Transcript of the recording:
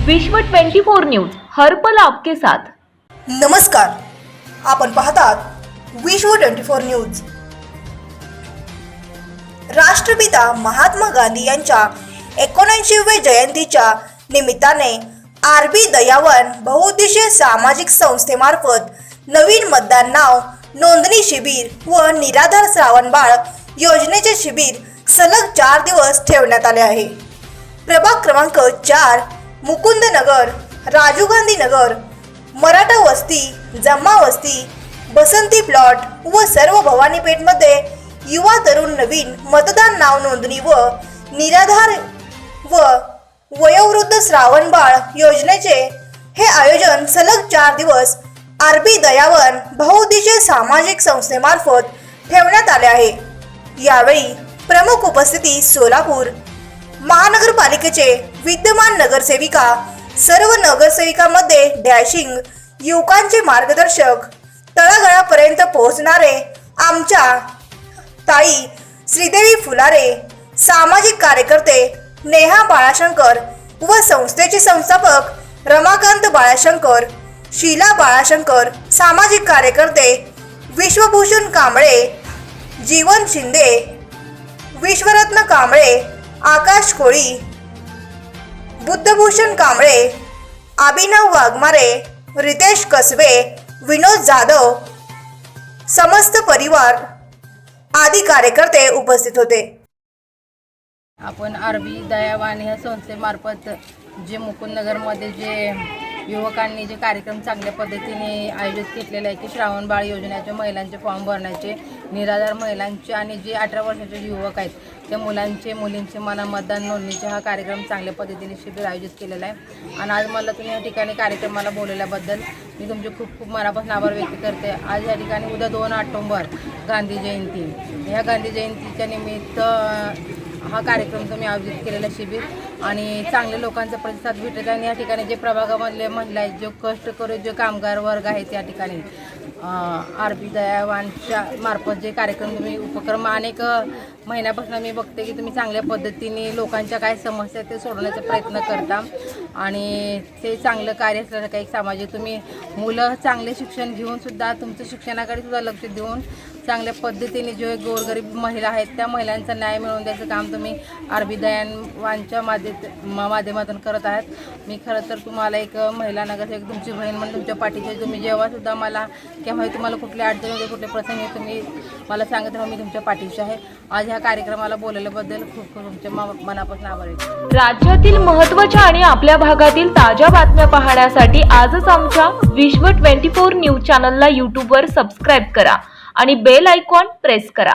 विश्व 24 न्यूज हर पल आपके साथ। नमस्कार, आपण पाहतात विश्व 24 न्यूज। राष्ट्रपिता महात्मा गांधी यांच्या 79व्या जयंतीच्या निमित्ताने आरबी दयावन बहुउद्देशीय सामाजिक संस्थेमार्फत नवीन मतदान नाव नोंदणी शिबिर व निराधार श्रावणबाळ योजनेचे शिबिर सलग 4 दिवस ठेवण्यात आले आहे। प्रभाग क्रमांक 4 मुकुंद नगर, राजीव गांधी नगर, मराठा वस्ती, जम्मा वस्ती, बसंती प्लॉट व सर्व भवानीपेठ मध्ये युवा तरुण नवीन मतदान नाव नोंदणी व निराधार व वयोवृद्ध श्रावणबाळ योजनेचे हे आयोजन सलग 4 दिवस आरबी दयावन बहुउद्देशीय सामाजिक संस्थेमार्फत ठेवण्यात आले आहे। यावेळी प्रमुख उपस्थिती सोलापूर महानगरपालिकेचे विद्यमान नगरसेविका, सर्व नगरसेविकांमध्ये डॅशिंग युवकांचे मार्गदर्शक, तळागाळापर्यंत पोहोचणारे आमच्या ताई श्रीदेवी फुलारे, सामाजिक कार्यकर्ते नेहा बाळाशंकर व संस्थेचे संस्थापक रमाकांत बाळाशंकर, शीला बाळाशंकर, सामाजिक कार्यकर्ते विश्वभूषण कांबळे, जीवन शिंदे, विश्वरत्न कांबळे, आकाश कोळी, बुद्धभूषण कांबळे, अभिनव वाघमारे, रितेश कसबे, विनोद जाधव, समस्त परिवार आदी कार्यकर्ते उपस्थित होते। आपण आरबी दयावान ह्या संस्थेमार्फत जे मुकुंदनगरमध्ये जे युवकांनी जे कार्यक्रम चांगल्या पद्धतीने आयोजित केलेले आहे की श्रावणबाळ योजनेचे महिलांचे फॉर्म भरण्याचे, निराधार महिलांचे आणि जे 18 वर्षाचे युवक आहेत त्या मुलांचे मुलींचे मतदान नोंदणीचे हा कार्यक्रम चांगल्या पद्धतीने शिबिर आयोजित केलेला आहे। आणि आज मला तुम्ही या ठिकाणी कार्यक्रमाला बोलवल्याबद्दल मी तुमचे खूप खूप मनापासून आभार व्यक्त करते। आज या ठिकाणी उद्या 2 ऑक्टोबर गांधी जयंती, ह्या गांधी जयंतीच्या निमित्त हा कार्यक्रम तुम्ही आयोजित केलेला शिबिर आणि चांगले लोकांचा प्रतिसाद भेटत आहे। आणि या ठिकाणी जे प्रभागामधले महिला आहेत, जो कष्टकरी जे कामगार वर्ग आहेत या ठिकाणी आरबी दयावानच्या मार्फत जे कार्यक्रम तुम्ही उपक्रम अनेक महिन्यापासून मी बघते की तुम्ही चांगल्या पद्धतीने लोकांच्या काय समस्या ते सोडवण्याचा प्रयत्न करता आणि ते चांगलं कार्य असल्याचं काही सामाजिक तुम्ही मुलं चांगले शिक्षण घेऊन सुद्धा तुमचं शिक्षणाकडे सुद्धा लक्ष देऊन चांगल्या पद्धतीने जे गोरगरीब महिला आहेत त्या महिलांचा न्याय मिळवून द्यायचं काम तुम्ही आरबी दयावानच्या माध्यमातून करत आहात। मी खरं तर तुम्हाला एक महिला नगरसेवक तुमची बहीण म्हणून तुमच्या पाठीशी तुम्ही जेव्हा सुद्धा मला केव्हाही तुम्हाला कुठल्या अडचणीमध्ये कुठले प्रसंगी तुम्ही मला सांगत राहा, मी तुमच्या पाठीशी आहे। आज ह्या कार्यक्रमाला बोलवल्याबद्दल खूप खूप तुमच्या मनापासून आभार आहे। राज्यातील महत्त्वाच्या आणि आपल्या भागातील ताज्या बातम्या पाहण्यासाठी आजच आमच्या विश्व 24 न्यूज चॅनलला YouTube वर सबस्क्राईब करा आणि बेल आयकॉन प्रेस करा।